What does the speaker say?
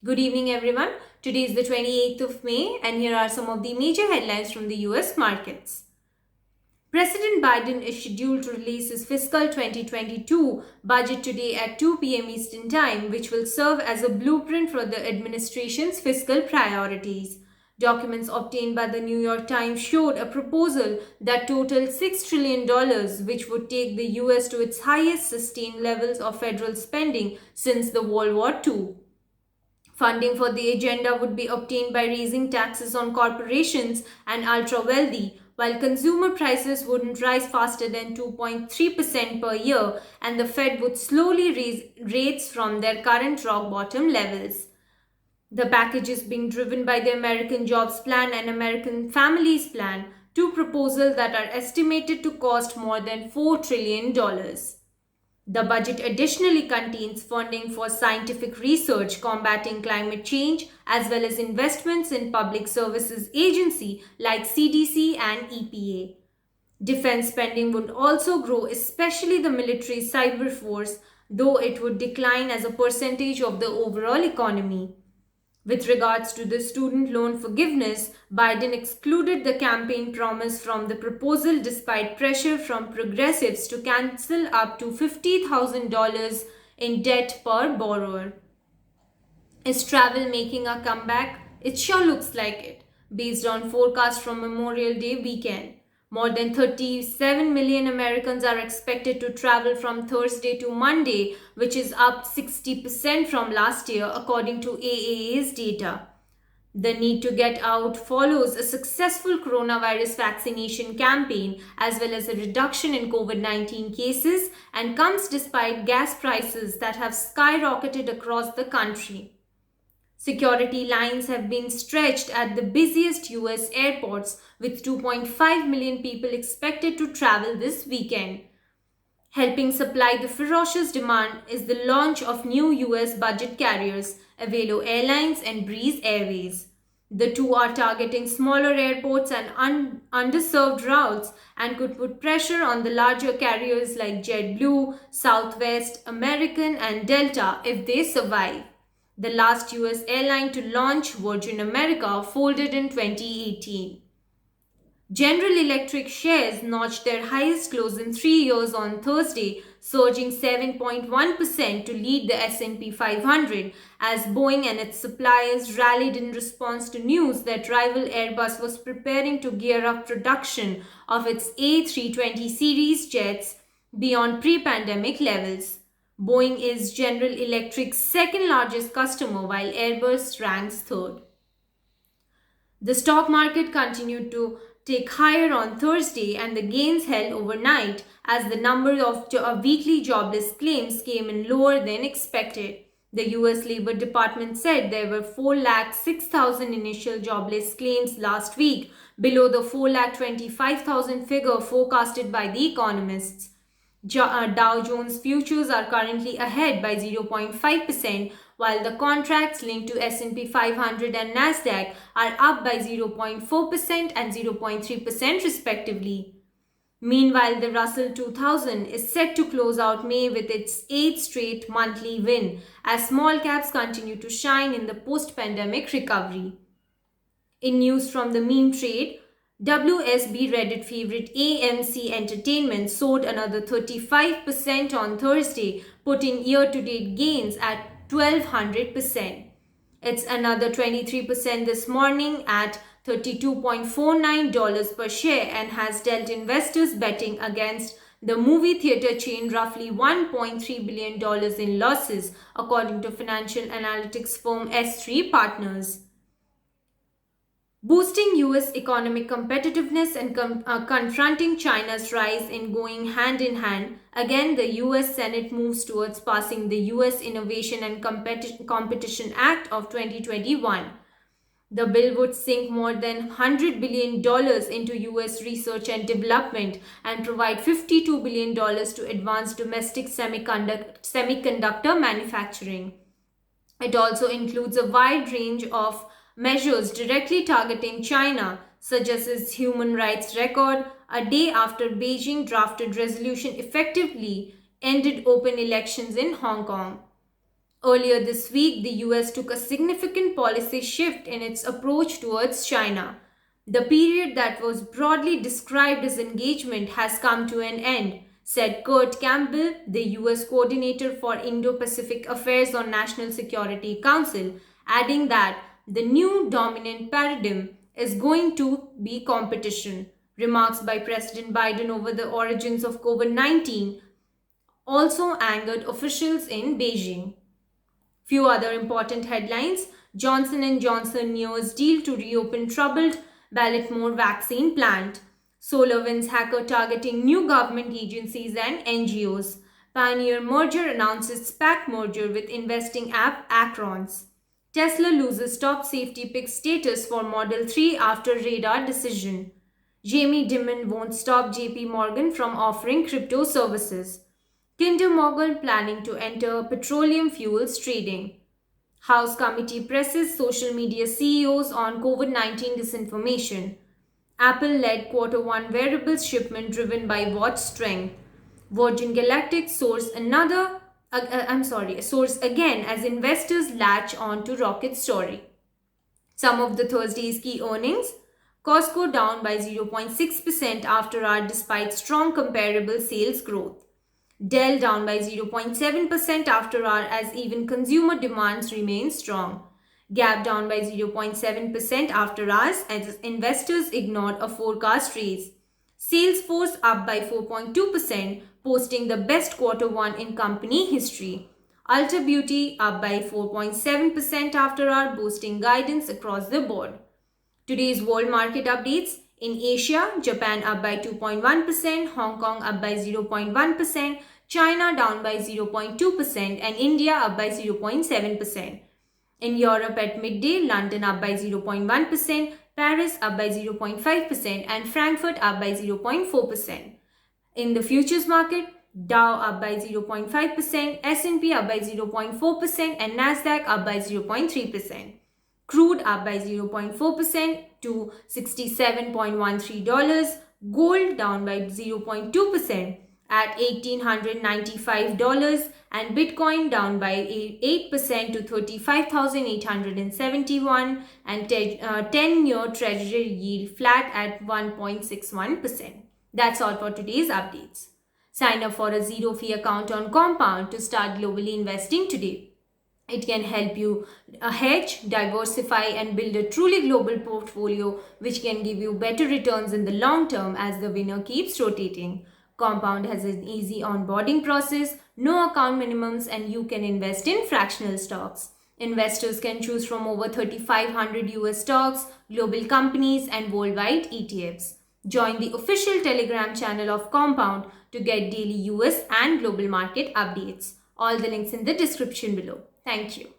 Good evening, everyone. Today is the 28th of May, and here are some of the major headlines from the US markets. President Biden is scheduled to release his fiscal 2022 budget today at 2 p.m. Eastern Time, which will serve as a blueprint for the administration's fiscal priorities. Documents obtained by the New York Times showed a proposal that totaled $6 trillion, which would take the US to its highest sustained levels of federal spending since the World War II. Funding for the agenda would be obtained by raising taxes on corporations and ultra wealthy, while consumer prices wouldn't rise faster than 2.3% per year, and the Fed would slowly raise rates from their current rock bottom levels. The package is being driven by the American Jobs Plan and American Families Plan, two proposals that are estimated to cost more than $4 trillion. The budget additionally contains funding for scientific research combating climate change as well as investments in public services agencies like CDC and EPA. Defense spending would also grow, especially the military cyber force, though it would decline as a percentage of the overall economy. With regards to the student loan forgiveness, Biden excluded the campaign promise from the proposal despite pressure from progressives to cancel up to $50,000 in debt per borrower. Is travel making a comeback? It sure looks like it, based on forecasts from Memorial Day weekend. More than 37 million Americans are expected to travel from Thursday to Monday, which is up 60% from last year, according to AAA's data. The need to get out follows a successful coronavirus vaccination campaign as well as a reduction in COVID 19 cases and comes despite gas prices that have skyrocketed across the country. Security lines have been stretched at the busiest US airports, with 2.5 million people expected to travel this weekend. Helping supply the ferocious demand is the launch of new US budget carriers, Avelo Airlines and Breeze Airways. The two are targeting smaller airports and underserved routes and could put pressure on the larger carriers like JetBlue, Southwest, American, and Delta if they survive. The last US airline to launch, Virgin America, folded in 2018. General Electric shares notched their highest close in 3 years on Thursday, surging 7.1% to lead the S&P 500 as Boeing and its suppliers rallied in response to news that rival Airbus was preparing to gear up production of its A320 series jets beyond pre-pandemic levels. Boeing is General Electric's second largest customer while Airbus ranks third. The stock market continued to take higher on Thursday and the gains held overnight as the number of weekly jobless claims came in lower than expected. The US Labor Department said there were 4,06,000 initial jobless claims last week, below the 4,25,000 figure forecasted by the economists. Dow Jones futures are currently ahead by 0.5%, while the contracts linked to S&P 500 and Nasdaq are up by 0.4% and 0.3% respectively. Meanwhile, the Russell 2000 is set to close out May with its 8th straight monthly win as small caps continue to shine in the post-pandemic recovery. In news from the meme trade, WSB Reddit favorite AMC Entertainment soared another 35% on Thursday, putting year-to-date gains at 1200%. It's another 23% this morning at $32.49 per share and has dealt investors betting against the movie theater chain roughly $1.3 billion in losses, according to financial analytics firm S3 Partners. Boosting US economic competitiveness and confronting China's rise in going hand in hand, again the US Senate moves towards passing the US Innovation and Competition Act of 2021. The bill would sink more than $100 billion into US research and development and provide $52 billion to advance domestic semiconductor manufacturing. It also includes a wide range of measures directly targeting China, such as its human rights record, a day after Beijing drafted resolution effectively ended open elections in Hong Kong. Earlier this week, the US took a significant policy shift in its approach towards China. The period that was broadly described as engagement has come to an end, said Kurt Campbell, the US coordinator for Indo-Pacific Affairs on National Security Council, adding that the new dominant paradigm is going to be competition. Remarks by President Biden over the origins of COVID-19 also angered officials in Beijing. Few other important headlines. Johnson & Johnson nears deal to reopen troubled Baltimore vaccine plant. SolarWinds hacker targeting new government agencies and NGOs. Pioneer merger announces SPAC merger with investing app Acrons. Tesla loses top safety pick status for Model 3 after radar decision. Jamie Dimon won't stop JP Morgan from offering crypto services. Kinder Morgan planning to enter petroleum fuels trading. House committee presses social media CEOs on COVID-19 disinformation. Apple led Q1 wearables shipment driven by watch strength. Virgin Galactic soars again as investors latch on to rocket story. Some of the Thursday's key earnings. Costco down by 0.6% after hour despite strong comparable sales growth. Dell down by 0.7% after hour as even consumer demands remain strong. Gap down by 0.7% after hours as investors ignored a forecast raise. Salesforce up by 4.2%, posting the best Q1 in company history. Ulta Beauty up by 4.7% after hour, boosting guidance across the board. Today's world market updates. In Asia, Japan up by 2.1%, Hong Kong up by 0.1%, China down by 0.2%, and India up by 0.7%. In Europe at midday, London up by 0.1%, Paris up by 0.5%, and Frankfurt up by 0.4%. In the futures market, Dow up by 0.5%, S&P up by 0.4%, and Nasdaq up by 0.3%. Crude up by 0.4% to $67.13. Gold down by 0.2% at $1,895. And Bitcoin down by 8% to 35,871. And 10-year Treasury yield flat at 1.61%. That's all for today's updates. Sign up for a zero-fee account on Compound to start globally investing today. It can help you hedge, diversify, and build a truly global portfolio which can give you better returns in the long term as the winner keeps rotating. Compound has an easy onboarding process, no account minimums, and you can invest in fractional stocks. Investors can choose from over 3,500 US stocks, global companies, and worldwide ETFs. Join the official Telegram channel of Compound to get daily US and global market updates. All the links in the description below. Thank you.